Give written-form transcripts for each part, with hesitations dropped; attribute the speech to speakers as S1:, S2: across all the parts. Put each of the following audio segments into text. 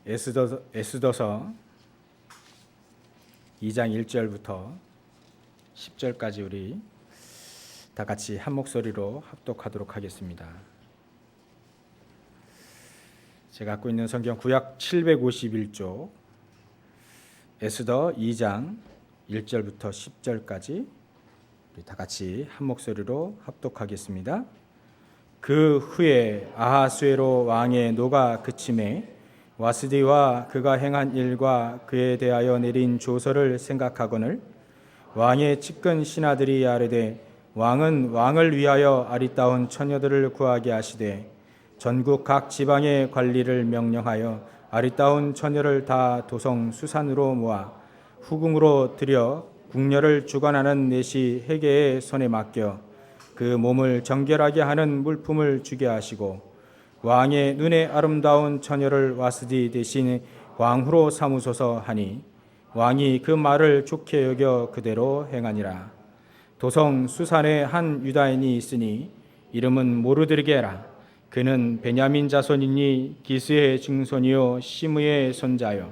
S1: 에스더서 2장 1절부터 10절까지 우리 다 같이 한 목소리로 합독하도록 하겠습니다. 제가 갖고 있는 성경 구약 751쪽 에스더 2장 1절부터 10절까지 우리 다 같이 한 목소리로 합독하겠습니다. 그 후에 아하수에로 왕의 노가 그침에 와스디와 그가 행한 일과 그에 대하여 내린 조서를 생각하거늘 왕의 측근 신하들이 아뢰되 왕은 왕을 위하여 아리따운 처녀들을 구하게 하시되 전국 각 지방의 관리를 명령하여 아리따운 처녀를 다 도성 수산으로 모아 후궁으로 들여 궁녀를 주관하는 내시 헤게의 손에 맡겨 그 몸을 정결하게 하는 물품을 주게 하시고 왕의 눈에 아름다운 처녀를 와스디 대신 왕후로 삼으소서 하니 왕이 그 말을 좋게 여겨 그대로 행하니라. 도성 수산에 한 유다인이 있으니 이름은 모르드게라. 그는 베냐민 자손이니 기스의 증손이요 시므의 손자요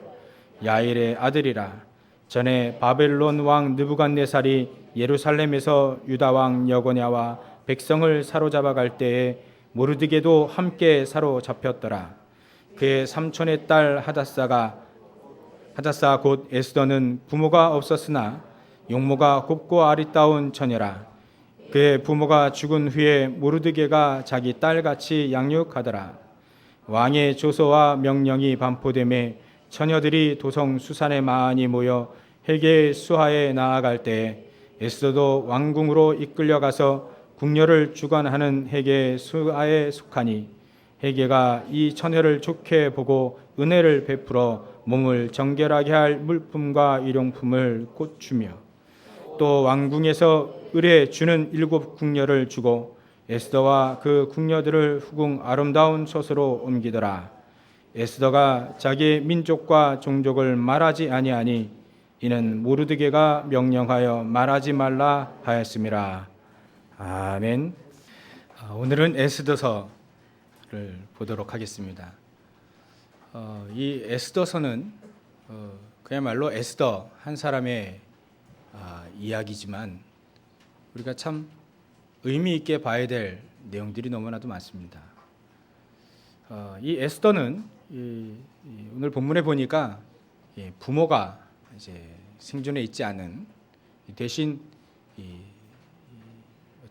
S1: 야일의 아들이라. 전에 바벨론 왕 느부갓네살이 예루살렘에서 유다 왕 여고냐와 백성을 사로잡아 갈 때에 모르드게도 함께 사로잡혔더라. 그의 삼촌의 딸 하다사 곧 에스더는 부모가 없었으나 용모가 곱고 아리따운 처녀라. 그의 부모가 죽은 후에 모르드게가 자기 딸같이 양육하더라. 왕의 조서와 명령이 반포되매 처녀들이 도성 수산에 많이 모여 헤게의 수하에 나아갈 때에 에스더도 왕궁으로 이끌려가서 궁녀를 주관하는 헤게의 수하에 속하니 헤게가 이 처녀를 좋게 보고 은혜를 베풀어 몸을 정결하게 할 물품과 일용품을 곧 주며 또 왕궁에서 을에 주는 7 궁녀를 주고 에스더와 그 궁녀들을 후궁 아름다운 처소로 옮기더라. 에스더가 자기 민족과 종족을 말하지 아니하니 이는 모르드게가 명령하여 말하지 말라 하였음이라. 아멘. 오늘은 에스더서를 보도록 하겠습니다. 이 에스더서는 그야말로 에스더 한 사람의 이야기지만 우리가 참 의미 있게 봐야 될 내용들이 너무나도 많습니다. 이 에스더는 오늘 본문에 보니까 부모가 이제 생존에 있지 않은 대신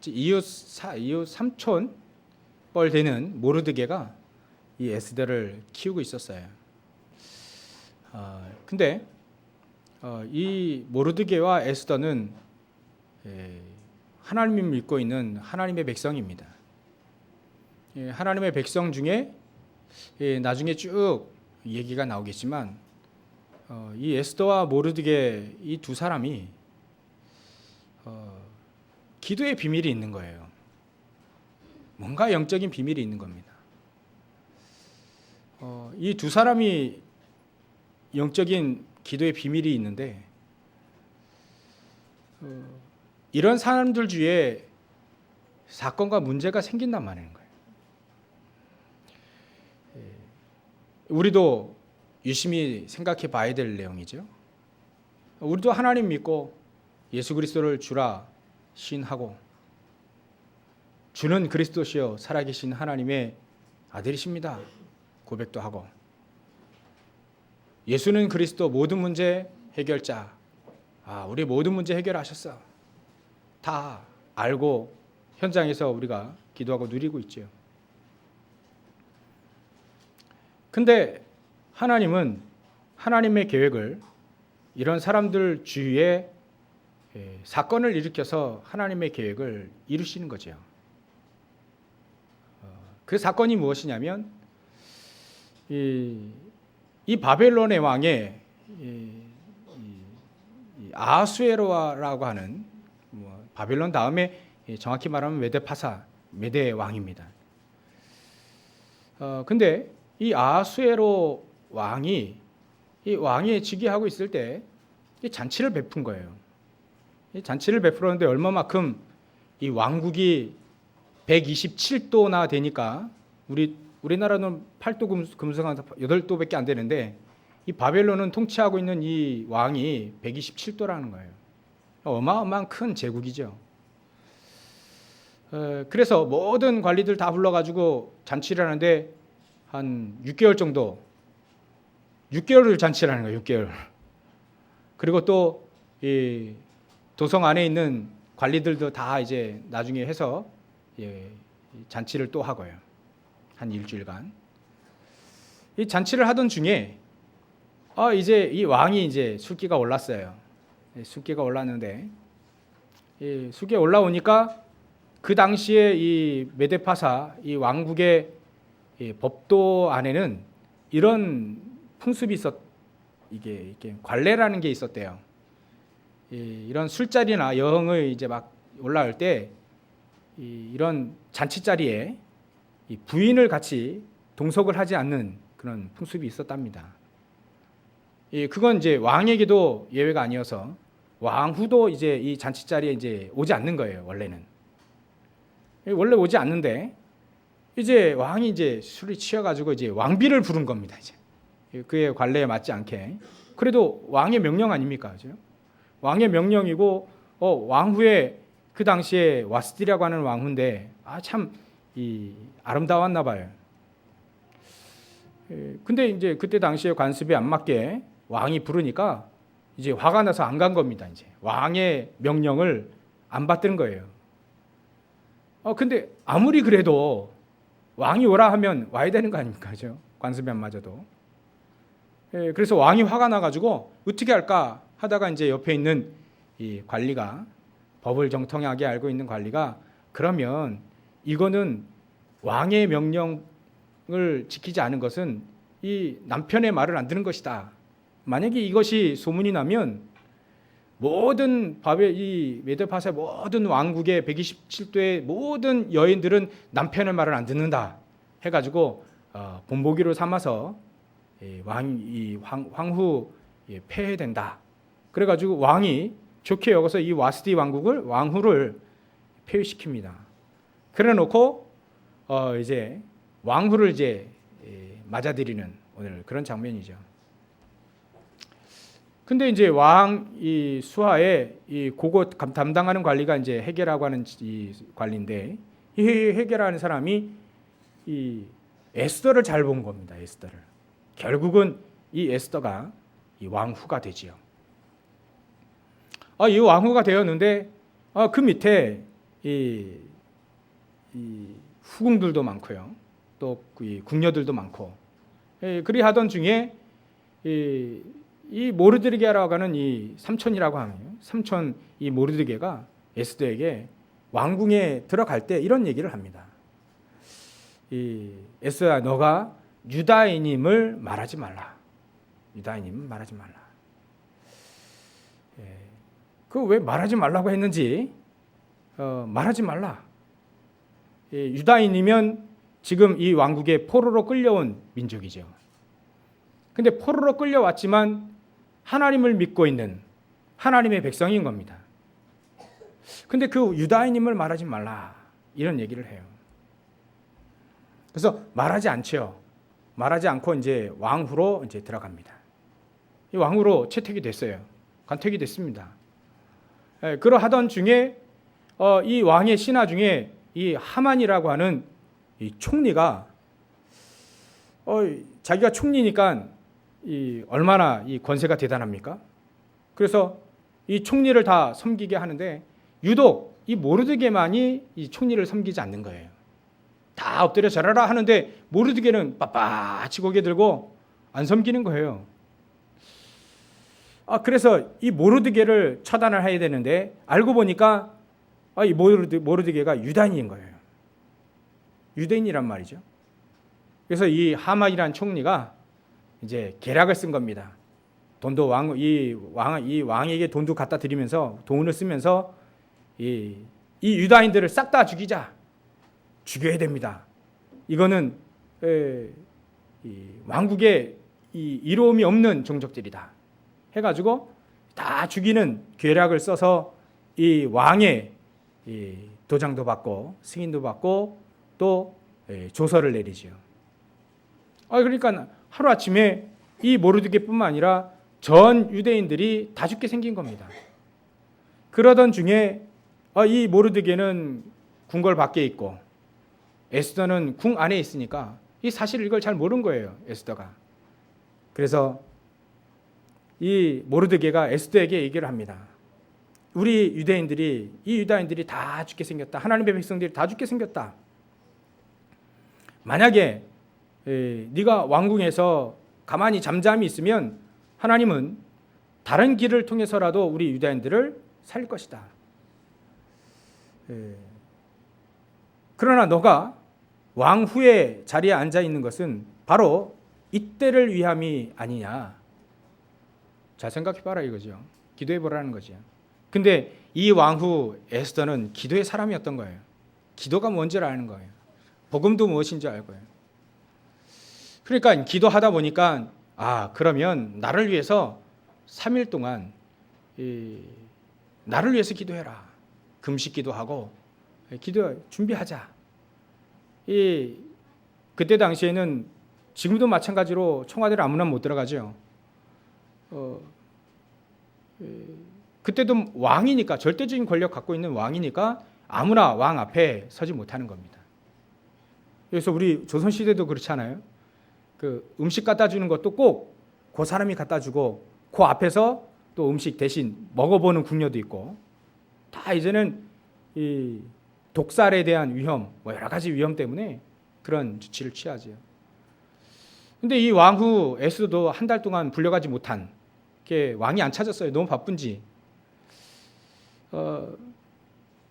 S1: 이웃 삼촌 뻘 되는 모르드게가 이 에스더를 키우고 있었어요. 근데 이 모르드게와 에스더는 하나님을 믿고 있는 하나님의 백성입니다. 하나님의 백성 중에 나중에 쭉 얘기가 나오겠지만 이 에스더와 모르드게 이 두 사람이 기도의 비밀이 있는 거예요. 뭔가 영적인 비밀이 있는 겁니다. 이 두 사람이 영적인 기도의 비밀이 있는데 이런 사람들 주위에 사건과 문제가 생긴단 말이에요. 우리도 유심히 생각해 봐야 될 내용이죠. 우리도 하나님 믿고 예수 그리스도를 주라 신하고 주는 그리스도시요 살아계신 하나님의 아들이십니다 고백도 하고 예수는 그리스도 모든 문제 해결자. 우리 모든 문제 해결하셨어. 다 알고 현장에서 우리가 기도하고 누리고 있죠. 근데 하나님은 하나님의 계획을 이런 사람들 주위에 사건을 일으켜서 하나님의 계획을 이루시는 거죠. 그 사건이 무엇이냐면 이 바벨론의 왕의 아하수에로라고 하는 바벨론 다음에 정확히 말하면 메대 왕입니다. 근데 이 아하수에로 왕이 즉위하고 있을 때 잔치를 베푼 거예요. 이 잔치를 베풀었는데 얼마만큼 이 왕국이 127도나 되니까 우리 우리나라는 8도 금성한 8도밖에 안 되는데 이 바벨론은 통치하고 있는 이 왕이 127도라는 거예요. 어마어마한 큰 제국이죠. 그래서 모든 관리들 다 불러가지고 잔치를 하는데 한 6개월 정도, 6개월을 잔치를 하는 거예요. 6개월. 그리고 또 이 도성 안에 있는 관리들도 다 이제 나중에 해서 잔치를 또 하고요. 한 일주일간. 이 잔치를 하던 중에 이제 이 왕이 이제 술기가 올랐어요. 술기가 올랐는데 술기가 올라오니까 그 당시에 이 메데파사 이 왕국의 이 법도 안에는 이런 풍습이 이게 관례라는 게 있었대요. 이런 술자리나 여흥을 이제 막 올라올 때 이런 잔치 자리에 부인을 같이 동석을 하지 않는 그런 풍습이 있었답니다. 그건 이제 왕에게도 예외가 아니어서 왕후도 이제 이 잔치 자리에 이제 오지 않는 거예요. 원래는 원래 오지 않는데 이제 왕이 이제 술이 취해가지고 이제 왕비를 부른 겁니다. 이제 그의 관례에 맞지 않게. 그래도 왕의 명령 아닙니까, 그죠? 왕의 명령이고 왕후의 그 당시에 와스디라고 하는 왕후인데 참 아름다웠나 봐요. 근데 이제 그때 당시에 관습에 안 맞게 왕이 부르니까 이제 화가 나서 안 간 겁니다. 이제 왕의 명령을 안 받든 거예요. 근데 아무리 그래도 왕이 오라 하면 와야 되는 거 아닙니까, 그죠? 관습에 안 맞아도. 그래서 왕이 화가 나가지고 어떻게 할까 하다가 이제 옆에 있는 이 관리가 법을 정통하게 알고 있는 관리가 그러면 이거는 왕의 명령을 지키지 않은 것은 이 남편의 말을 안 듣는 것이다. 만약에 이것이 소문이 나면 모든 이 메데파사의 모든 왕국의 127도의 모든 여인들은 남편의 말을 안 듣는다 해가지고 본보기로 삼아서 황후 폐해야 된다. 그래가지고 왕이 좋게 여겨서 이 와스디 왕후를 폐위시킵니다. 그래놓고 이제 왕후를 이제 맞아들이는 오늘 그런 장면이죠. 근데 이제 이 수하에 이 그거 담당하는 관리가 이제 헤게라고 하는 이 관리인데 이 헤게라는 사람이 이 에스더를 잘 본 겁니다. 에스더를. 결국은 이 에스더가 이 왕후가 되지요. 이 왕후가 되었는데 그 밑에 이 후궁들도 많고요. 또 이 궁녀들도 많고. 그리 하던 중에 이 모르드게라고 하는 이 삼촌이라고 하는 삼촌 이 모르드게가 에스더에게 왕궁에 들어갈 때 이런 얘기를 합니다. 에스더야, 너가 유다인임을 말하지 말라. 유다인임을 말하지 말라. 그 왜 말하지 말라고 했는지 말하지 말라. 유다인이면 지금 이 왕국에 포로로 끌려온 민족이죠. 근데 포로로 끌려왔지만 하나님을 믿고 있는 하나님의 백성인 겁니다. 근데 그 유다인임을 말하지 말라 이런 얘기를 해요. 그래서 말하지 않죠. 말하지 않고 이제 왕후로 이제 들어갑니다. 이 왕후로 채택이 됐어요. 간택이 됐습니다. 그러하던 중에 이 왕의 신하 중에 이 하만이라고 하는 이 총리가 자기가 총리니까 얼마나 이 권세가 대단합니까? 그래서 이 총리를 다 섬기게 하는데 유독 이 모르드게만이 이 총리를 섬기지 않는 거예요. 다 엎드려 절하라 하는데 모르드게는 빳빳이 고개 들고 안 섬기는 거예요. 그래서 이 모르드게를 처단을 해야 되는데 알고 보니까 이 모르드게가 유다인인 거예요. 유대인이란 말이죠. 그래서 이 하만이라는 총리가 이제 계략을 쓴 겁니다. 돈도 이 왕에게 돈도 갖다 드리면서 돈을 쓰면서 이 유다인들을 싹 다 죽여야 됩니다. 이거는 왕국에 이로움이 없는 종족들이다. 해가지고 다 죽이는 계략을 써서 이 왕의 도장도 받고 승인도 받고 또 조서를 내리지요. 그러니까 하루아침에 이 모르드게뿐만 아니라 전 유대인들이 다 죽게 생긴 겁니다. 그러던 중에 이 모르드게는 궁궐 밖에 있고 에스더는 궁 안에 있으니까 이 사실 이걸 잘 모르는 거예요, 에스더가. 그래서 이 모르드게가 에스더에게 얘기를 합니다. 우리 유대인들이, 이 유다인들이 다 죽게 생겼다. 하나님의 백성들이 다 죽게 생겼다. 만약에 네가 왕궁에서 가만히 잠잠히 있으면 하나님은 다른 길을 통해서라도 우리 유다인들을 살릴 것이다. 그러나 너가 왕 후에 자리에 앉아 있는 것은 바로 이때를 위함이 아니냐. 잘 생각해봐라 이거죠. 기도해보라는 거죠. 근데 이 왕후 에스더는 기도의 사람이었던 거예요. 기도가 뭔지를 아는 거예요. 복음도 무엇인지 알고요. 그러니까 기도하다 보니까 그러면 나를 위해서 3일 동안 나를 위해서 기도해라. 금식 기도하고 기도 준비하자. 그때 당시에는 지금도 마찬가지로 청와대를 아무나 못 들어가죠. 그때도 왕이니까, 절대적인 권력 갖고 있는 왕이니까 아무나 왕 앞에 서지 못하는 겁니다. 그래서 우리 조선시대도 그렇잖아요. 그 음식 갖다 주는 것도 꼭 그 사람이 갖다 주고 그 앞에서 또 음식 대신 먹어보는 궁녀도 있고, 다 이제는 이 독살에 대한 위험, 여러 가지 위험 때문에 그런 조치를 취하죠. 근데 이 왕후 에스더도 한 달 동안 불려가지 못한 게 왕이 안 찾았어요. 너무 바쁜지.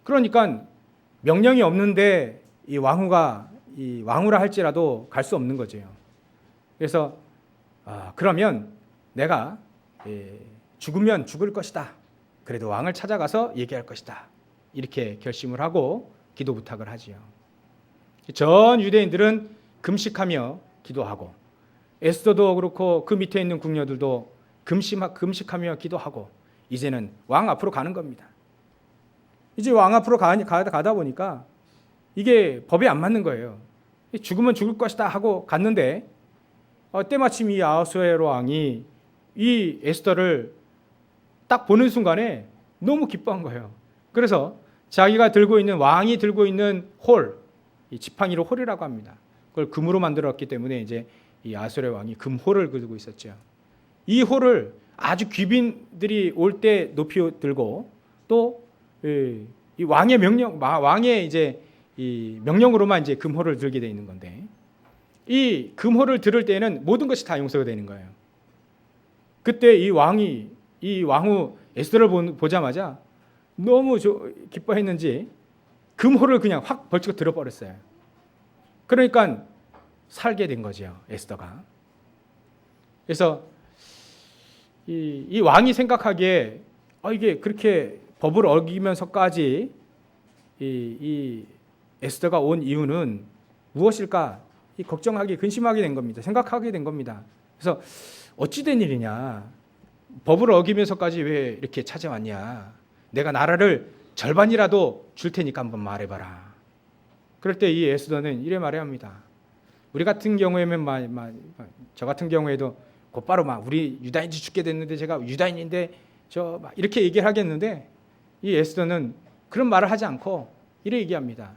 S1: 그러니까 명령이 없는데 이 왕후가 이 왕후라 할지라도 갈 수 없는 거죠. 그래서 그러면 내가 죽으면 죽을 것이다. 그래도 왕을 찾아가서 얘기할 것이다. 이렇게 결심을 하고 기도 부탁을 하지요. 전 유대인들은 금식하며 기도하고, 에스더도 그렇고 그 밑에 있는 궁녀들도 금식하며 기도하고, 이제는 왕 앞으로 가는 겁니다. 이제 왕 앞으로 가다 보니까 이게 법에 안 맞는 거예요. 죽으면 죽을 것이다 하고 갔는데 때마침 이 아하수에로 왕이 이 에스더를 딱 보는 순간에 너무 기뻐한 거예요. 그래서 자기가 들고 있는, 왕이 들고 있는 홀, 이 지팡이로 홀이라고 합니다. 그걸 금으로 만들었기 때문에 이제 이 아하수에로 왕이 금홀을 들고 있었죠. 이 홀을 아주 귀빈들이 올 때 높이 들고, 또 이 왕의 명령, 왕의 이제 이 명령으로만 이제 금홀을 들게 돼 있는 건데, 이 금홀을 들을 때에는 모든 것이 다 용서가 되는 거예요. 그때 이 왕후 에스더를 보자마자 너무 기뻐했는지 금홀을 그냥 확 벌쩍 들어버렸어요. 그러니까 살게 된 거죠, 에스더가. 그래서 이 왕이 생각하기에 이게 그렇게 법을 어기면서까지 이 에스더가 온 이유는 무엇일까? 걱정하게, 근심하게 된 겁니다. 생각하게 된 겁니다. 그래서 어찌된 일이냐? 법을 어기면서까지 왜 이렇게 찾아왔냐? 내가 나라를 절반이라도 줄 테니까 한번 말해봐라. 그럴 때 이 에스더는 이래 말해야 합니다. 우리 같은 경우에는 저 같은 경우에도 곧바로 우리 유다인이 죽게 됐는데 제가 유다인인데 이렇게 얘기를 하겠는데, 이 에스더는 그런 말을 하지 않고 이래 얘기합니다.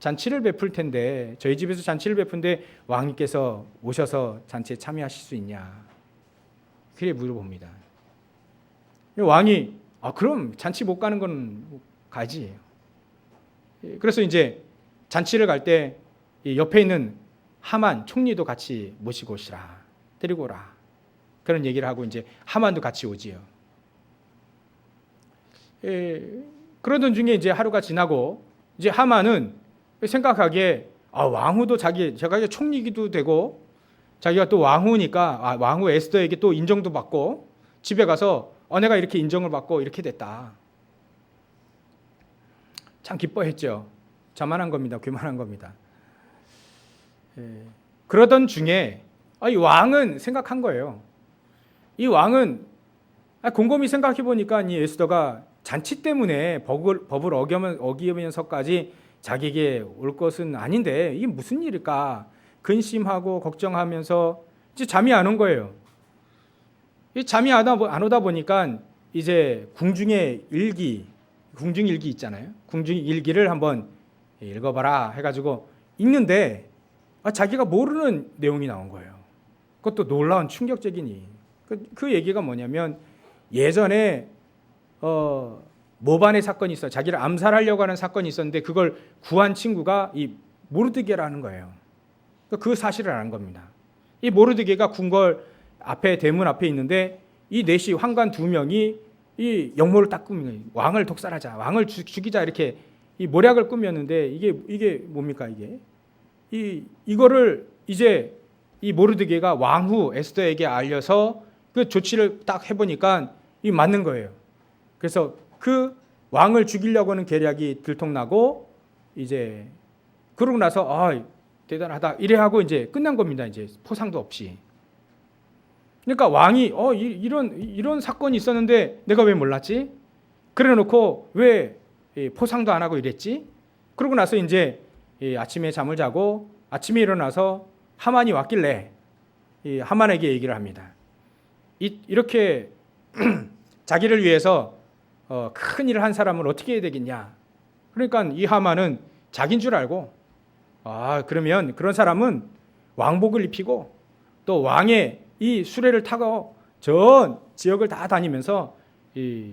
S1: 잔치를 베풀 텐데, 저희 집에서 잔치를 베푼데 왕님께서 오셔서 잔치에 참여하실 수 있냐? 그래 물어봅니다. 왕이 그럼 잔치 못 가는 건 가지. 그래서 이제 잔치를 갈 때 옆에 있는 하만 총리도 같이 모시고 오시라. 데리고 오라. 그런 얘기를 하고 이제 하만도 같이 오지요. 그러던 중에 이제 하루가 지나고, 이제 하만은 생각하기에 왕후도 자기가 총리기도 되고, 자기가 또 왕후니까 왕후 에스더에게 또 인정도 받고, 집에 가서 내가 이렇게 인정을 받고 이렇게 됐다. 참 기뻐했죠. 자만한 겁니다. 교만한 겁니다. 그러던 중에 이 왕은 생각한 거예요. 이 왕은 곰곰이 생각해 보니까 이 에스더가 잔치 때문에 법을 어기면서까지 자기에게 올 것은 아닌데 이게 무슨 일일까? 근심하고 걱정하면서 이제 잠이 안 온 거예요. 이 잠이 안 오다 보니까 이제 궁중일기 있잖아요. 궁중일기를 한번 읽어봐라 해가지고 읽는데 자기가 모르는 내용이 나온 거예요. 그것도 놀라운 충격적이니. 그 얘기가 뭐냐면 예전에 모반의 사건이 있어요. 자기를 암살하려고 하는 사건이 있었는데 그걸 구한 친구가 이 모르드게라는 거예요. 그 사실을 아는 겁니다. 이 모르드게가 궁궐 앞에 대문 앞에 있는데 이 넷이 환관 2명이 이 역모를 딱 꾸미는 거예요. 왕을 독살하자, 왕을 죽이자 이렇게 이 모략을 꾸몄는데 이게 뭡니까 이게? 이거를 이제 이 모르드게가 왕후 에스더에게 알려서 그 조치를 딱 해보니까 이 맞는 거예요. 그래서 그 왕을 죽이려고 하는 계략이 들통나고 이제 그러고 나서 대단하다 이래 하고 이제 끝난 겁니다. 이제 포상도 없이. 그러니까 왕이 이런 사건이 있었는데 내가 왜 몰랐지? 그래놓고 왜 포상도 안 하고 이랬지? 그러고 나서 이제 아침에 잠을 자고 아침에 일어나서 하만이 왔길래 하만에게 얘기를 합니다. 이렇게 자기를 위해서 큰 일을 한 사람을 어떻게 해야 되겠냐? 그러니까 이 하만은 자기인 줄 알고 그러면 그런 사람은 왕복을 입히고 또 왕의 이 수레를 타고 전 지역을 다 다니면서 이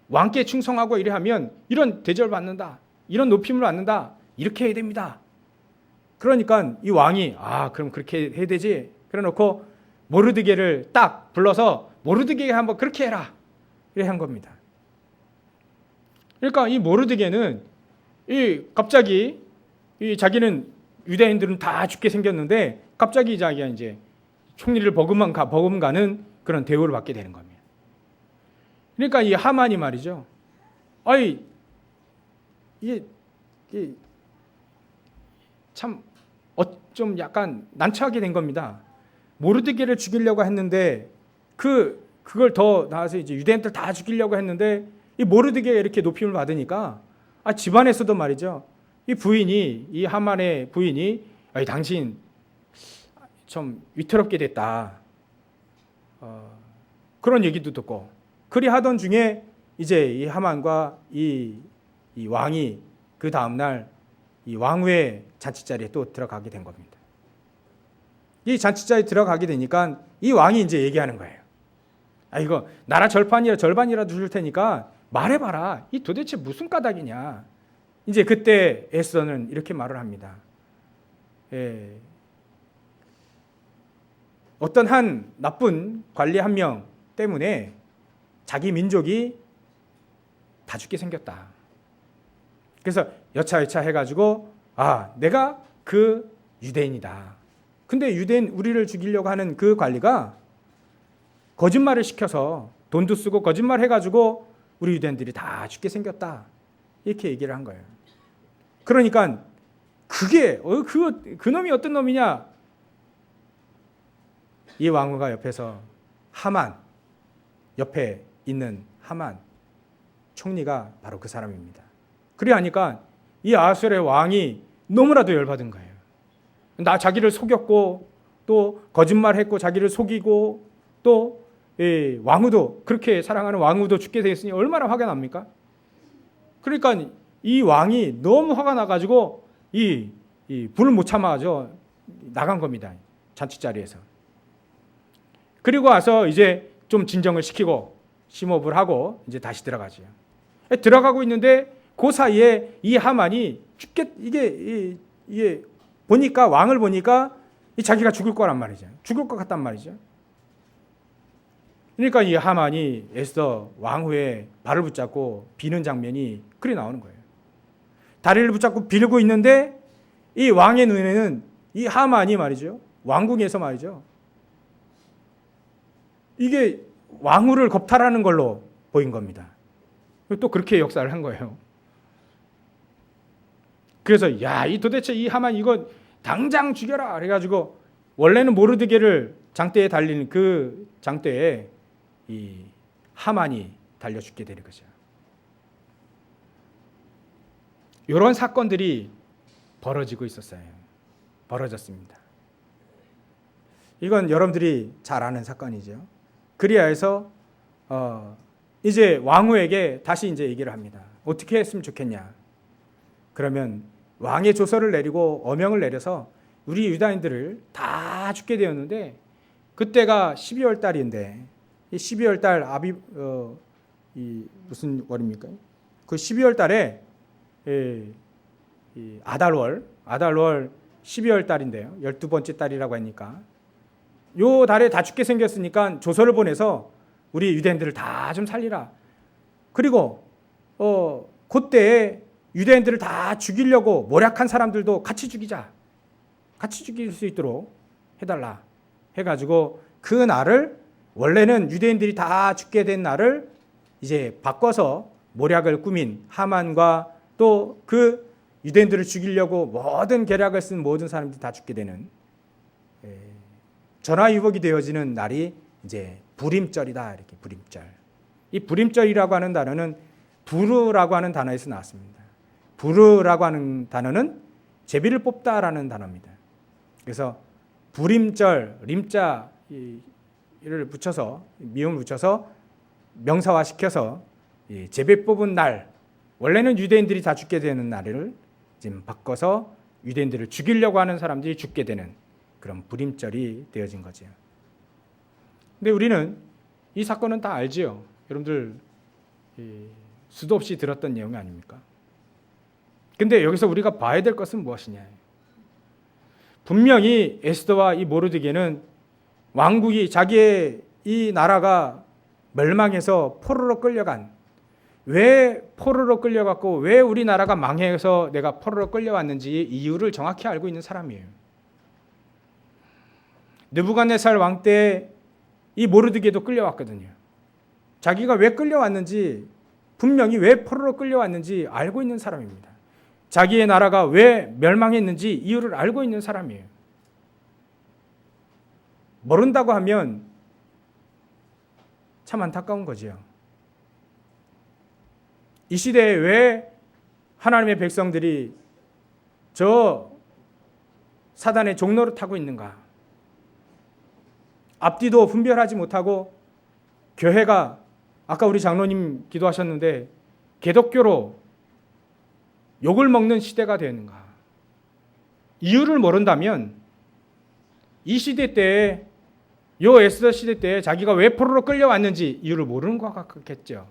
S1: 왕께 충성하고 이래 하면 이런 대접을 받는다, 이런 높임을 받는다, 이렇게 해야 됩니다. 그러니까 이 왕이 그럼 그렇게 해야 되지. 그래놓고 모르드게를 딱 불러서 모르드게가 한번 그렇게 해라 이래 한 겁니다. 그러니까 이 모르드게는 갑자기 자기는 유대인들은 다 죽게 생겼는데 갑자기 자기가 이제 총리를 버금가는 그런 대우를 받게 되는 겁니다. 그러니까 이 하만이 말이죠. 이게 참 좀 약간 난처하게 된 겁니다. 모르드게를 죽이려고 했는데 그걸 더 나아서 이제 유대인들 다 죽이려고 했는데 이 모르드게가 이렇게 높임을 받으니까 집안에서도 말이죠. 이 하만의 부인이 당신 좀 위태롭게 됐다. 그런 얘기도 듣고 그리 하던 중에 이제 이 하만과 이 왕이 그 다음 날 이 왕후의 잔치자리에 또 들어가게 된 겁니다. 이 잔치자리에 들어가게 되니까 이 왕이 이제 얘기하는 거예요. 이거 나라 절반이라도 줄 테니까 말해봐라. 이 도대체 무슨 까닭이냐. 이제 그때 에스더는 이렇게 말을 합니다. 어떤 한 나쁜 관리 한 명 때문에 자기 민족이 다 죽게 생겼다. 그래서 여차여차 해가지고 내가 그 유대인이다. 근데 유대인 우리를 죽이려고 하는 그 관리가 거짓말을 시켜서 돈도 쓰고 거짓말 해가지고 우리 유대인들이 다 죽게 생겼다. 이렇게 얘기를 한 거예요. 그러니까 그게 그 놈이 어떤 놈이냐? 이 왕후가 옆에서 하만 옆에 있는 하만 총리가 바로 그 사람입니다. 그래 하니까 이 아수르의 왕이 너무나도 열받은 거예요. 자기를 속였고 또 거짓말했고 자기를 속이고 또 왕후도 그렇게 사랑하는 왕후도 죽게 되었으니 얼마나 화가 납니까? 그러니까 이 왕이 너무 화가 나가지고 이 불을 못 참아가지고 나간 겁니다. 잔치자리에서. 그리고 와서 이제 좀 진정을 시키고 심호흡을 하고 이제 다시 들어가죠. 들어가고 있는데 그 사이에 이 하만이 이게 보니까 왕을 보니까 자기가 죽을 거란 말이죠. 죽을 것 같단 말이죠. 그러니까 이 하만이 에스더 왕후의 발을 붙잡고 비는 장면이 그리 나오는 거예요. 다리를 붙잡고 빌고 있는데 이 왕의 눈에는 이 하만이 말이죠. 왕궁에서 말이죠. 이게 왕후를 겁탈하는 걸로 보인 겁니다. 또 그렇게 역사를 한 거예요. 그래서 도대체 이 하만 이거 당장 죽여라 그래가지고 원래는 모르드게를 장대에 달리는 그 장대에 이 하만이 달려 죽게 되는 거죠. 이런 사건들이 벌어졌습니다. 이건 여러분들이 잘 아는 사건이죠. 그리하여서 이제 왕후에게 다시 이제 얘기를 합니다. 어떻게 했으면 좋겠냐? 그러면 왕의 조서를 내리고 어명을 내려서 우리 유다인들을 다 죽게 되었는데, 그때가 12월 달인데, 이 12월 달 이 무슨 월입니까? 그 12월 달에 이 아달월 12월 달인데요. 12번째 달이라고 하니까 요 달에 다 죽게 생겼으니까 조서를 보내서 우리 유대인들을 다 좀 살리라. 그리고 그때에 유대인들을 다 죽이려고 모략한 사람들도 같이 죽이자. 같이 죽일 수 있도록 해달라. 해가지고 그 날을, 원래는 유대인들이 다 죽게 된 날을 이제 바꿔서 모략을 꾸민 하만과 또 그 유대인들을 죽이려고 모든 계략을 쓴 모든 사람들이 다 죽게 되는 전화위복이 되어지는 날이 이제 불임절이다. 이렇게 불임절. 이 불임절이라고 하는 단어는 부르라고 하는 단어에서 나왔습니다. 부르라고 하는 단어는 제비를 뽑다라는 단어입니다. 그래서 불임절, 림자를 붙여서, 미음을 붙여서 명사화시켜서 제비 뽑은 날, 원래는 유대인들이 다 죽게 되는 날을 지금 바꿔서 유대인들을 죽이려고 하는 사람들이 죽게 되는 그런 불임절이 되어진 거죠. 근데 우리는 이 사건은 다 알지요. 여러분들 수도 없이 들었던 내용 아닙니까? 근데 여기서 우리가 봐야 될 것은 무엇이냐? 분명히 에스더와 이 모르드게는 왕국이, 자기의 이 나라가 멸망해서 포로로 끌려간, 왜 포로로 끌려갔고 왜 우리나라가 망해서 내가 포로로 끌려왔는지 이유를 정확히 알고 있는 사람이에요. 느부갓네살 왕 때 이 모르드게도 끌려왔거든요. 자기가 왜 끌려왔는지, 분명히 왜 포로로 끌려왔는지 알고 있는 사람입니다. 자기의 나라가 왜 멸망했는지 이유를 알고 있는 사람이에요. 모른다고 하면 참 안타까운 거지요. 이 시대에 왜 하나님의 백성들이 저 사단의 종로를 타고 있는가? 앞뒤도 분별하지 못하고 교회가, 아까 우리 장로님 기도하셨는데, 기독교로 욕을 먹는 시대가 되는가? 이유를 모른다면 이 시대 때에, 요 에스더 시대 때에 자기가 왜 포로로 끌려왔는지 이유를 모르는 것 같겠죠.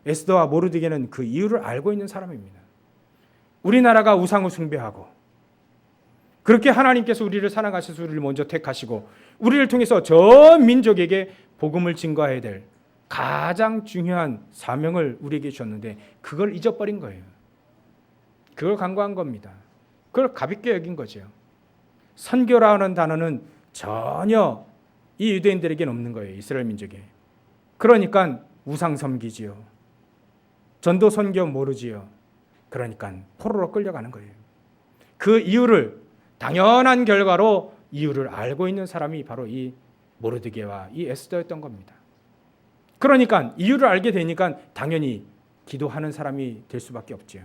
S1: 에스더와 모르드게는 그 이유를 알고 있는 사람입니다. 우리나라가 우상을 숭배하고, 그렇게 하나님께서 우리를 사랑하셔서 우리를 먼저 택하시고 우리를 통해서 전 민족에게 복음을 증거해야 될 가장 중요한 사명을 우리에게 주셨는데 그걸 잊어버린 거예요. 그걸 간과한 겁니다. 그걸 가볍게 여긴 거죠. 선교라는 단어는 전혀 이 유대인들에게는 없는 거예요. 이스라엘 민족에. 그러니까 우상 섬기지요. 전도 선교 모르지요. 그러니까 포로로 끌려가는 거예요. 그 이유를, 당연한 결과로 이유를 알고 있는 사람이 바로 이 모르드게와 이 에스더였던 겁니다. 그러니까 이유를 알게 되니까 당연히 기도하는 사람이 될 수밖에 없죠.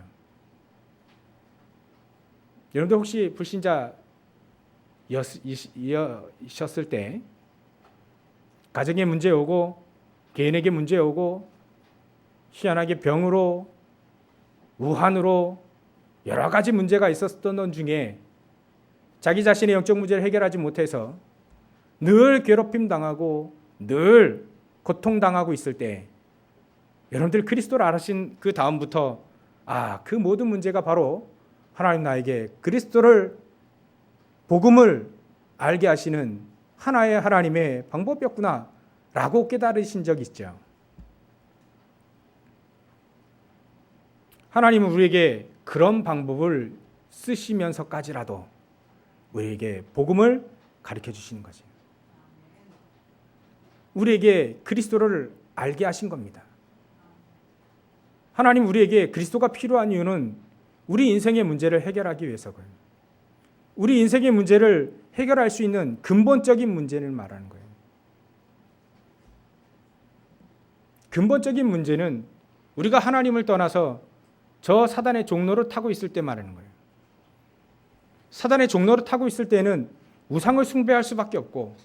S1: 여러분들 혹시 불신자이셨을 때 가정에 문제 오고 개인에게 문제 오고 희한하게 병으로, 우환으로 여러 가지 문제가 있었던 중에 자기 자신의 영적 문제를 해결하지 못해서 늘 괴롭힘 당하고 늘 고통당하고 있을 때, 여러분들 그리스도를 알으신 그 다음부터 그 모든 문제가 바로 하나님 나에게 그리스도를, 복음을 알게 하시는 하나의 하나님의 방법이었구나 라고 깨달으신 적이 있죠. 하나님은 우리에게 그런 방법을 쓰시면서까지라도 우리에게 복음을 가르쳐 주시는 거죠. 우리에게 그리스도를 알게 하신 겁니다. 하나님 우리에게 그리스도가 필요한 이유는 우리 인생의 문제를 해결하기 위해서고요. 우리 인생의 문제를 해결할 수 있는 근본적인 문제를 말하는 거예요. 근본적인 문제는 우리가 하나님을 떠나서 저 사단의 종로를 타고 있을 때 말하는 거예요. 사단의 종로를 타고 있을 때는 우상을 숭배할 수밖에 없고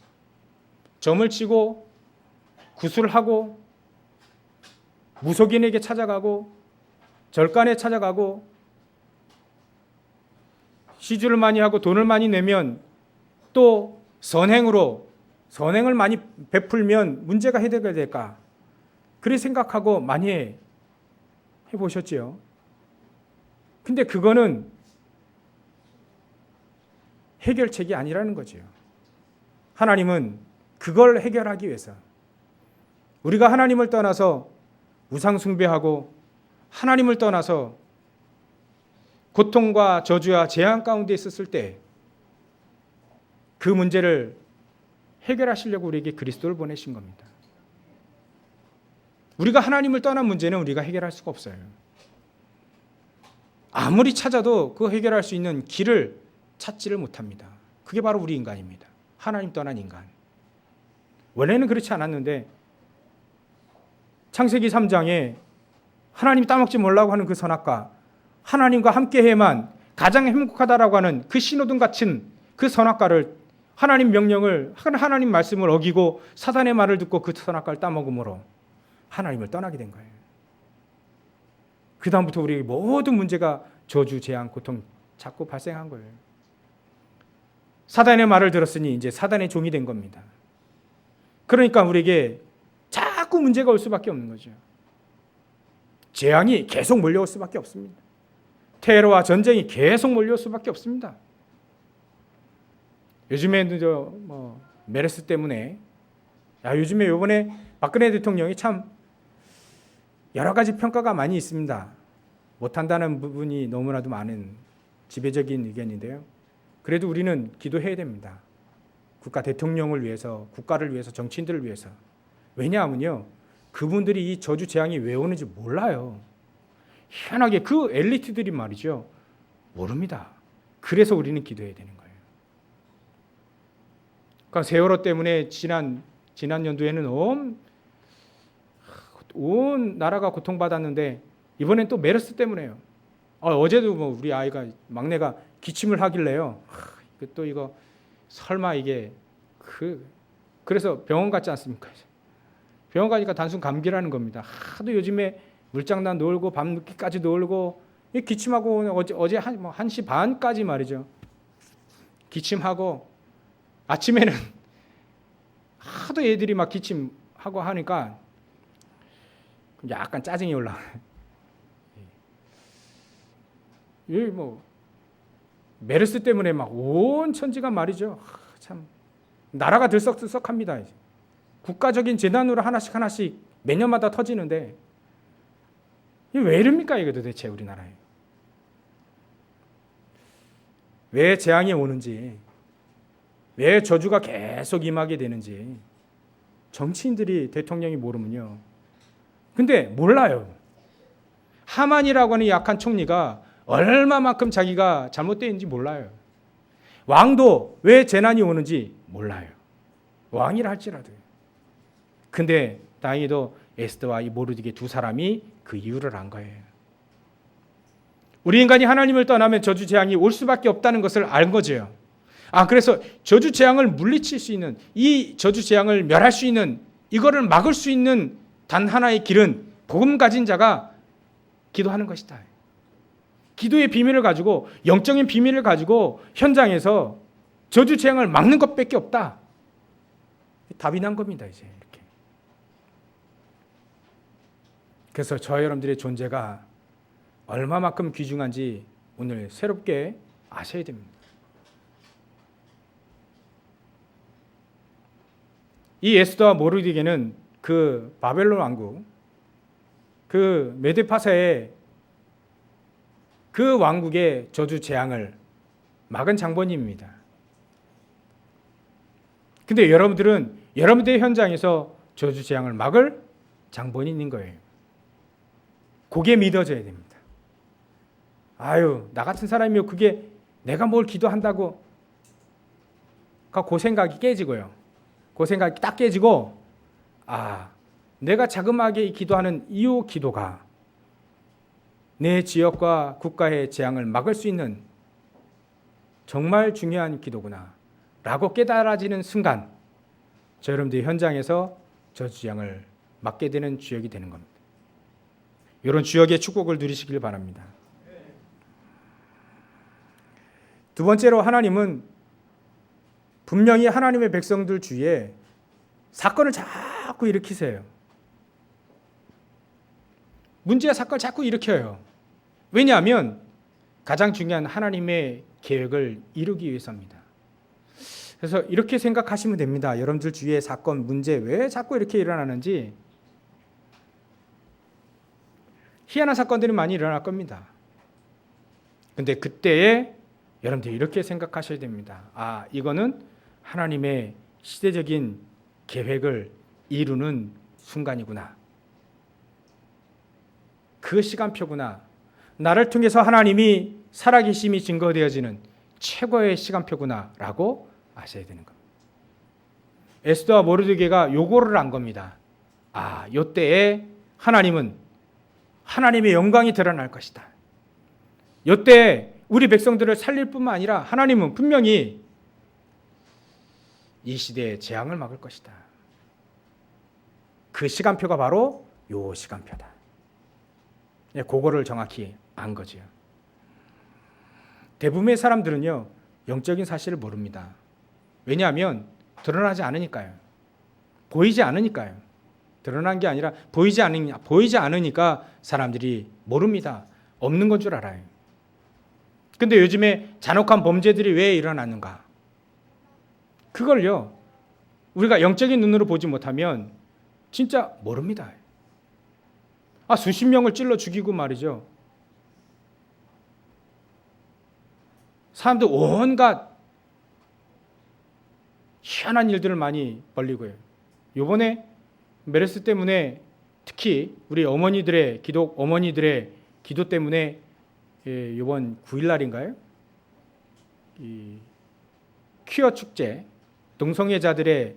S1: 점을 치고 구술하고 무속인에게 찾아가고 절간에 찾아가고 시주를 많이 하고 돈을 많이 내면 또 선행을 많이 베풀면 문제가 해결이 될까? 그렇게 생각하고 많이 해보셨지요? 근데 그거는 해결책이 아니라는 거죠. 하나님은 그걸 해결하기 위해서 우리가 하나님을 떠나서 우상 숭배하고 하나님을 떠나서 고통과 저주와 재앙 가운데 있었을 때 그 문제를 해결하시려고 우리에게 그리스도를 보내신 겁니다. 우리가 하나님을 떠난 문제는 우리가 해결할 수가 없어요. 아무리 찾아도 그 해결할 수 있는 길을 찾지를 못합니다. 그게 바로 우리 인간입니다. 하나님 떠난 인간. 원래는 그렇지 않았는데 창세기 3장에 하나님 따먹지 말라고 하는 그 선악과 하나님과 함께해야만 가장 행복하다라고 하는 그 신호등 같은 그 선악과를 하나님 명령을 하나님 말씀을 어기고 사단의 말을 듣고 그 선악과를 따먹음으로 하나님을 떠나게 된 거예요. 그 다음부터 우리 모든 문제가 저주, 재앙, 고통 자꾸 발생한 거예요. 사단의 말을 들었으니 이제 사단의 종이 된 겁니다. 그러니까 우리에게 자꾸 문제가 올 수밖에 없는 거죠. 재앙이 계속 몰려올 수밖에 없습니다. 테러와 전쟁이 계속 몰려올 수밖에 없습니다. 요즘에는 메르스 때문에 요즘에 이번에 박근혜 대통령이 참 여러 가지 평가가 많이 있습니다. 못한다는 부분이 너무나도 많은 지배적인 의견인데요. 그래도 우리는 기도해야 됩니다. 국가 대통령을 위해서, 국가를 위해서, 정치인들을 위해서. 왜냐하면요, 그분들이 이 저주 재앙이 왜 오는지 몰라요. 희한하게 그 엘리트들이 말이죠, 모릅니다. 그래서 우리는 기도해야 되는 거예요. 그러니까 세월호 때문에 지난 연도에는 온 나라가 고통받았는데 이번엔 또 메르스 때문에요. 어제도 우리 아이가 막내가 기침을 하길래요. 이거 설마 이게 그래서 병원 갔지 않습니까? 병원 가니까 단순 감기라는 겁니다. 하도 요즘에 물장난 놀고 밤늦게까지 놀고 기침하고 어제 1시 반까지 말이죠. 기침하고 아침에는 하도 애들이 막 기침하고 하니까 약간 짜증이 올라와요. 메르스 때문에 막 온 천지가 말이죠. 참 나라가 들썩들썩합니다. 이제. 국가적인 재난으로 하나씩 몇 년마다 터지는데 이게 왜 이럽니까 이게 도대체 우리나라에. 왜 재앙이 오는지, 왜 저주가 계속 임하게 되는지 정치인들이 대통령이 모르면요. 근데 몰라요. 하만이라고 하는 약한 총리가 얼마만큼 자기가 잘못되었는지 몰라요. 왕도 왜 재난이 오는지 몰라요. 왕이라 할지라도요. 근데 다행히도 에스더와 이 모르드게 두 사람이 그 이유를 안 거예요. 우리 인간이 하나님을 떠나면 저주 재앙이 올 수밖에 없다는 것을 알 거죠. 그래서 저주 재앙을 물리칠 수 있는, 이 저주 재앙을 멸할 수 있는, 이거를 막을 수 있는 단 하나의 길은 복음 가진 자가 기도하는 것이다. 기도의 비밀을 가지고, 영적인 비밀을 가지고 현장에서 저주 재앙을 막는 것밖에 없다. 답이 난 겁니다, 이제 이렇게. 그래서 저와 여러분들의 존재가 얼마만큼 귀중한지 오늘 새롭게 아셔야 됩니다. 이 에스더와 모르드게는 그 바벨론 왕국, 그 메데파사의 그 왕국의 저주 재앙을 막은 장본인입니다. 근데 여러분들은 여러분들의 현장에서 저주 재앙을 막을 장본인인 거예요. 그게 믿어져야 됩니다. 나 같은 사람이요, 그게 내가 뭘 기도한다고 그 생각이 깨지고요. 그 생각이 딱 깨지고, 내가 자그마하게 기도하는 이 기도가 내 지역과 국가의 재앙을 막을 수 있는 정말 중요한 기도구나. 라고 깨달아지는 순간 저 여러분들이 현장에서 저 주장을 맡게 되는 주역이 되는 겁니다. 이런 주역의 축복을 누리시길 바랍니다. 두 번째로 하나님은 분명히 하나님의 백성들 주위에 사건을 자꾸 일으키세요. 문제와 사건을 자꾸 일으켜요. 왜냐하면 가장 중요한 하나님의 계획을 이루기 위해서입니다. 그래서 이렇게 생각하시면 됩니다. 여러분들 주위의 사건, 문제 왜 자꾸 이렇게 일어나는지 희한한 사건들이 많이 일어날 겁니다. 근데 그때에 여러분들 이렇게 생각하셔야 됩니다. 아, 이거는 하나님의 시대적인 계획을 이루는 순간이구나. 그 시간표구나. 나를 통해서 하나님이 살아계심이 증거되어지는 최고의 시간표구나 라고 아셔야 되는 겁니다. 에스더와 모르드게가 요거를 안 겁니다. 아, 요때에 하나님은 하나님의 영광이 드러날 것이다. 요때 우리 백성들을 살릴 뿐만 아니라 하나님은 분명히 이 시대의 재앙을 막을 것이다. 그 시간표가 바로 요 시간표다. 그거를 정확히 안 거죠. 대부분의 사람들은요, 영적인 사실을 모릅니다. 왜냐하면 드러나지 않으니까요. 보이지 않으니까요. 드러난 게 아니라 보이지 않으니까 사람들이 모릅니다. 없는 건 줄 알아요. 근데 요즘에 잔혹한 범죄들이 왜 일어나는가? 그걸요, 우리가 영적인 눈으로 보지 못하면 진짜 모릅니다. 아, 수십 명을 찔러 죽이고 말이죠. 사람들 온갖 희한한 일들을 많이 벌리고요. 요번에 메르스 때문에 특히 우리 어머니들의 기도 때문에 이번 9일날인가요? 이 퀴어 축제, 동성애자들의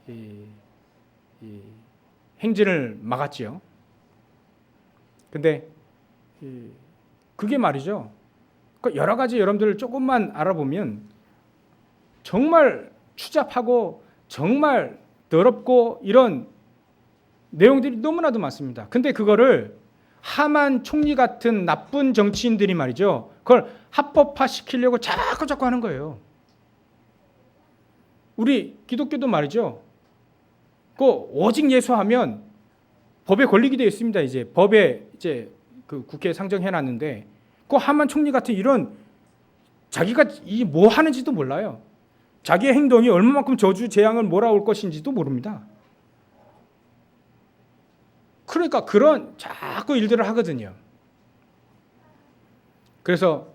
S1: 이 행진을 막았지요. 근데 그게 말이죠. 여러 가지 여러분들 조금만 알아보면 정말 추잡하고 정말 더럽고 이런 내용들이 너무나도 많습니다. 근데 그거를 하만 총리 같은 나쁜 정치인들이 말이죠. 그걸 합법화시키려고 자꾸 하는 거예요. 우리 기독교도 말이죠. 그 오직 예수하면 법에 걸리게 되어 있습니다. 이제 법에 이제 그 국회에 상정해놨는데 그 하만 총리 같은 이런 자기가 이 뭐 하는지도 몰라요. 자기의 행동이 얼마만큼 저주 재앙을 몰아올 것인지도 모릅니다. 그러니까 그런 자꾸 일들을 하거든요. 그래서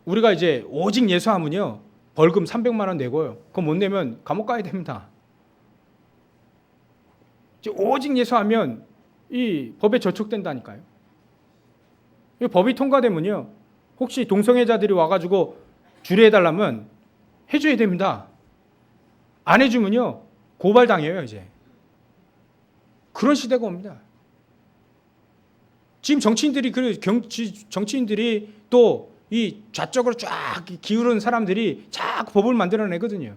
S1: 우리가 이제 오직 예수하면요, 벌금 300만 원 내고요. 그거 못 내면 감옥 가야 됩니다. 오직 예수하면 이 법에 저촉된다니까요. 이 법이 통과되면요, 혹시 동성애자들이 와가지고 주례해달라면 해줘야 됩니다. 안 해주면요, 고발당해요, 이제. 그런 시대가 옵니다. 지금 정치인들이 또 이 좌쪽으로 쫙 기울은 사람들이 자꾸 법을 만들어내거든요.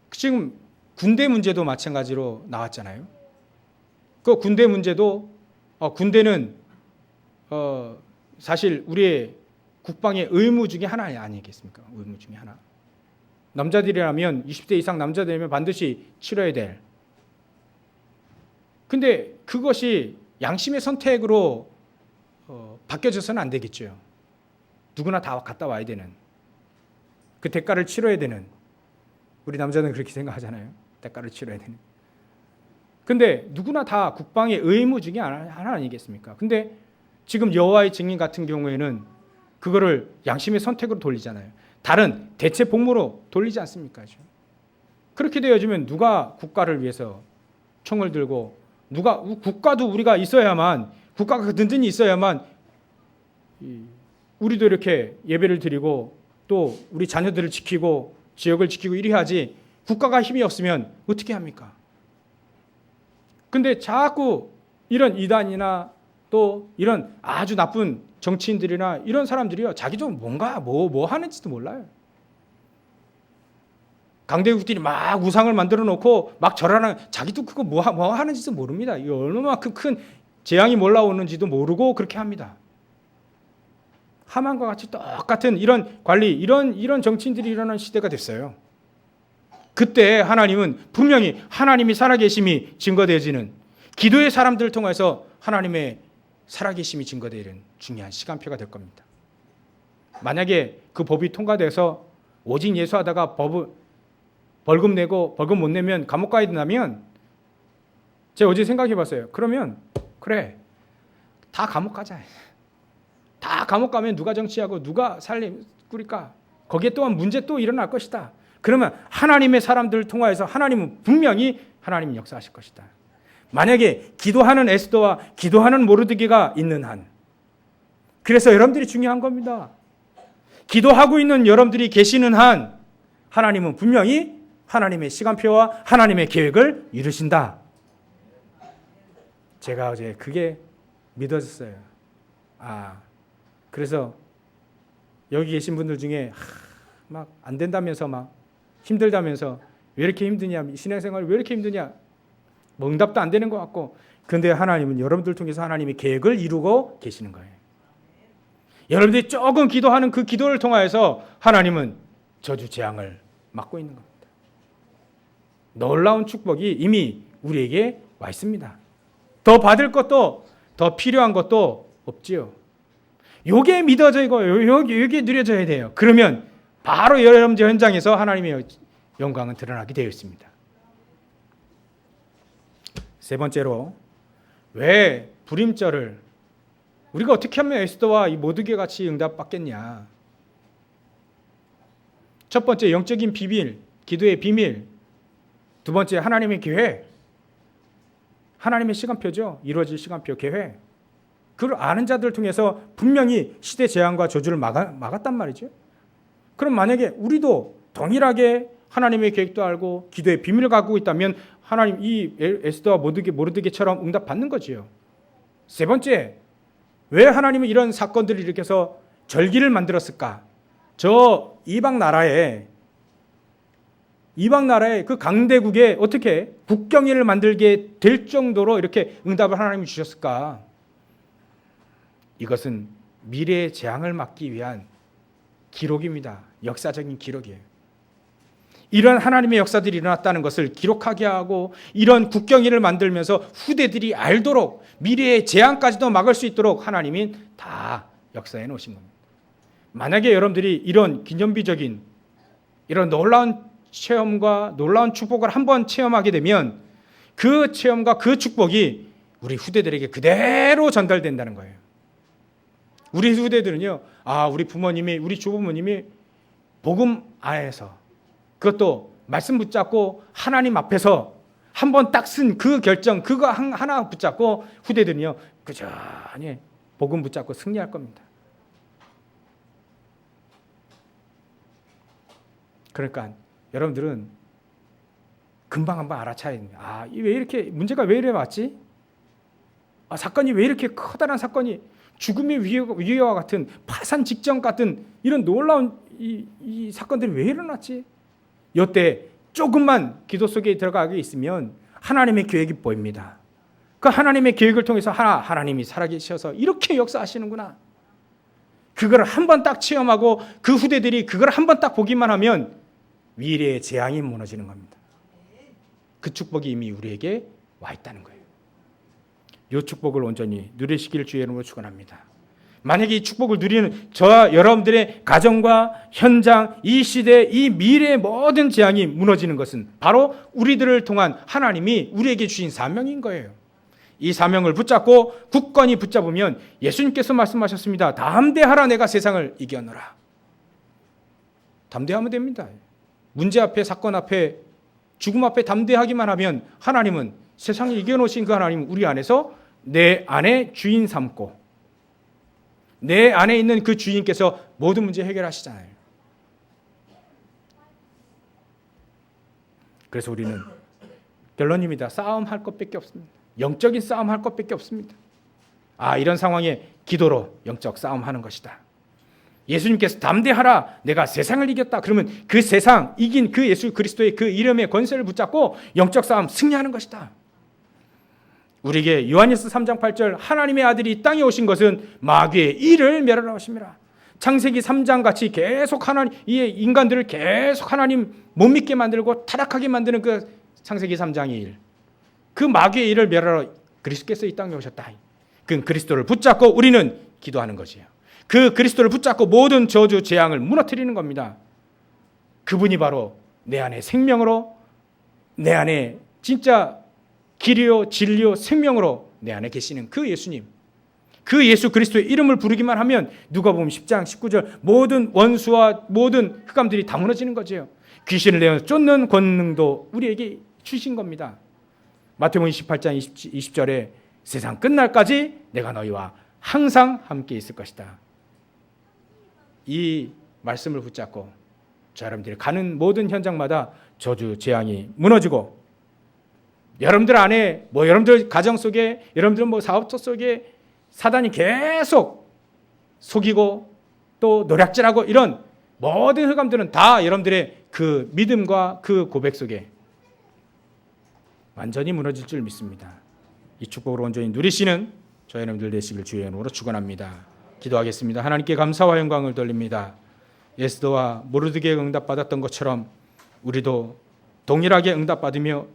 S1: 지금 군대 문제도 마찬가지로 나왔잖아요. 그 군대 문제도 군대는 사실 우리의 국방의 의무 중에 하나 아니겠습니까? 의무 중에 하나. 남자들이라면 20대 이상 남자들이면 반드시 치러야 될. 근데 그것이 양심의 선택으로 바뀌어져서는 안 되겠죠. 누구나 다 갔다 와야 되는, 그 대가를 치러야 되는, 우리 남자는 그렇게 생각하잖아요. 대가를 치러야 되는. 근데 누구나 다 국방의 의무 중에 하나 아니겠습니까? 근데 지금 여호와의 증인 같은 경우에는 그거를 양심의 선택으로 돌리잖아요. 다른 대체 복무로 돌리지 않습니까? 그렇게 되어지면 누가 국가를 위해서 총을 들고, 누가 국가도 우리가 있어야만, 국가가 든든히 있어야만 우리도 이렇게 예배를 드리고 또 우리 자녀들을 지키고 지역을 지키고 이리 하지, 국가가 힘이 없으면 어떻게 합니까? 근데 자꾸 이런 이단이나 또 이런 아주 나쁜 정치인들이나 이런 사람들이요, 자기도 뭔가 뭐 하는지도 몰라요. 강대국들이 막 우상을 만들어 놓고 막 절하는, 자기도 그거 뭐 하는지도 모릅니다. 이 얼마만큼 큰 재앙이 몰라오는지도 모르고 그렇게 합니다. 하만과 같이 똑같은 이런 관리, 이런 정치인들이 일어나는 시대가 됐어요. 그때 하나님은 분명히 하나님이 살아계심이 증거되어지는, 기도의 사람들을 통해서 하나님의 살아계심이 증거되는 중요한 시간표가 될 겁니다. 만약에 그 법이 통과돼서 오직 예수하다가 벌금 내고 벌금 못 내면 감옥 가야 된다면, 제가 어제 생각해 봤어요. 그러면 그래, 다 감옥 가자. 다 감옥 가면 누가 정치하고 누가 살림 꾸릴까? 거기에 또한 문제 또 일어날 것이다. 그러면 하나님의 사람들을 통하여서 하나님은 분명히 하나님 역사하실 것이다. 만약에 기도하는 에스더와 기도하는 모르드게가 있는 한, 그래서 여러분들이 중요한 겁니다. 기도하고 있는 여러분들이 계시는 한 하나님은 분명히 하나님의 시간표와 하나님의 계획을 이루신다. 제가 어제 그게 믿어졌어요. 그래서 여기 계신 분들 중에 막 안 된다면서 막 힘들다면서 왜 이렇게 힘드냐, 신앙생활 왜 이렇게 힘드냐, 뭐 응답도 안 되는 것 같고, 그런데 하나님은 여러분들 통해서 하나님의 계획을 이루고 계시는 거예요. 여러분들이 조금 기도하는 그 기도를 통하여서 하나님은 저주 재앙을 막고 있는 겁니다. 놀라운 축복이 이미 우리에게 와 있습니다. 더 받을 것도 더 필요한 것도 없지요. 요게 믿어지고 요게 누려져야 돼요. 그러면 바로 여러분들 현장에서 하나님의 영광은 드러나게 되어 있습니다. 세 번째로, 왜 불임절을 우리가 어떻게 하면 에스더와 이 모두게 같이 응답받겠냐? 첫 번째, 영적인 비밀, 기도의 비밀. 두 번째, 하나님의 계획, 하나님의 시간표죠. 이루어질 시간표, 계획. 그걸 아는 자들을 통해서 분명히 시대 재앙과 저주를 막았단 말이죠. 그럼 만약에 우리도 동일하게 하나님의 계획도 알고 기도의 비밀을 갖고 있다면 하나님 이 에스더와 모르드게처럼 응답받는 거지요. 세 번째, 왜 하나님은 이런 사건들을 일으켜서 절기를 만들었을까? 저 이방 나라에 그 강대국에 어떻게 국경일을 만들게 될 정도로 이렇게 응답을 하나님이 주셨을까? 이것은 미래의 재앙을 막기 위한 기록입니다. 역사적인 기록이에요. 이런 하나님의 역사들이 일어났다는 것을 기록하게 하고, 이런 국경일을 만들면서 후대들이 알도록, 미래의 재앙까지도 막을 수 있도록 하나님이 다 역사해 놓으신 겁니다. 만약에 여러분들이 이런 기념비적인 이런 놀라운 체험과 놀라운 축복을 한번 체험하게 되면 그 체험과 그 축복이 우리 후대들에게 그대로 전달된다는 거예요. 우리 후대들은요, 우리 부모님이, 우리 조부모님이 복음 안에서, 그것도 말씀 붙잡고 하나님 앞에서 한번 딱 쓴 그 결정, 그거 하나 붙잡고 후대들은요, 꾸준히 복음 붙잡고 승리할 겁니다. 그러니까 여러분들은 금방 한번 알아차야 됩니다. 왜 이렇게 문제가 왜 이래 왔지? 사건이 왜 이렇게 커다란 사건이, 죽음의 위기와 같은, 파산 직전 같은 이런 놀라운 이 사건들이 왜 일어났지? 이때 조금만 기도 속에 들어가게 있으면 하나님의 계획이 보입니다. 그 하나님의 계획을 통해서 하나님이 살아계셔서 이렇게 역사하시는구나. 그걸 한번 딱 체험하고 그 후대들이 그걸 한번 딱 보기만 하면 미래의 재앙이 무너지는 겁니다. 그 축복이 이미 우리에게 와 있다는 거예요. 이 축복을 온전히 누리시길 주의 이름으로 축원합니다. 만약에 이 축복을 누리는 저와 여러분들의 가정과 현장, 이 시대, 이 미래의 모든 재앙이 무너지는 것은 바로 우리들을 통한 하나님이 우리에게 주신 사명인 거예요. 이 사명을 붙잡고 굳건히 붙잡으면 예수님께서 말씀하셨습니다. 담대하라, 내가 세상을 이겨노라. 담대하면 됩니다. 문제 앞에, 사건 앞에, 죽음 앞에 담대하기만 하면 하나님은, 세상을 이겨놓으신 그 하나님은 우리 안에서 내 안에 주인 삼고, 내 안에 있는 그 주인께서 모든 문제 해결하시잖아요. 그래서 우리는 결론입니다. 싸움할 것밖에 없습니다. 영적인 싸움할 것밖에 없습니다. 이런 상황에 기도로 영적 싸움하는 것이다. 예수님께서 담대하라, 내가 세상을 이겼다. 그러면 그 세상 이긴 그 예수 그리스도의 그 이름의 권세를 붙잡고 영적 싸움 승리하는 것이다. 우리에게 요한일서 3장 8절 하나님의 아들이 이 땅에 오신 것은 마귀의 일을 멸하러 오심이라. 창세기 3장 같이 계속 하나님, 이 인간들을 계속 하나님 못 믿게 만들고 타락하게 만드는 그 창세기 3장의 일, 그 마귀의 일을 멸하러 그리스도께서 이 땅에 오셨다. 그 그리스도를 붙잡고 우리는 기도하는 것이에요. 그 그리스도를 붙잡고 모든 저주 재앙을 무너뜨리는 겁니다. 그분이 바로 내 안에 생명으로, 내 안에 진짜 길이요 진리요 생명으로 내 안에 계시는 그 예수님, 그 예수 그리스도의 이름을 부르기만 하면 누가복음 10장 19절 모든 원수와 모든 흑암들이 다 무너지는 거죠. 귀신을 내어 쫓는 권능도 우리에게 주신 겁니다. 마태복음 28장 20절에 세상 끝날까지 내가 너희와 항상 함께 있을 것이다. 이 말씀을 붙잡고 저 여러분들이 가는 모든 현장마다 저주 재앙이 무너지고, 여러분들 안에 여러분들 가정 속에, 여러분들 사업처 속에 사단이 계속 속이고 또 노략질하고 이런 모든 흑암들은 다 여러분들의 그 믿음과 그 고백 속에 완전히 무너질 줄 믿습니다. 이 축복을 온전히 누리시는 저희 여러분들 되시길 주의 이름으로 축원합니다. 기도하겠습니다. 하나님께 감사와 영광을 돌립니다. 에스더와 모르드게가 응답받았던 것처럼 우리도 동일하게 응답받으며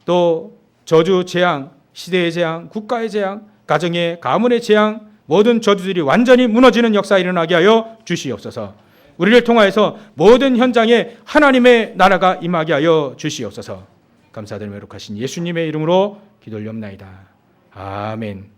S1: 또 저주 재앙, 시대의 재앙, 국가의 재앙, 가정의 가문의 재앙, 모든 저주들이 완전히 무너지는 역사 일어나게 하여 주시옵소서. 우리를 통하여서 모든 현장에 하나님의 나라가 임하게 하여 주시옵소서. 감사드리며 거룩하신 예수님의 이름으로 기도 올리옵나이다. 아멘.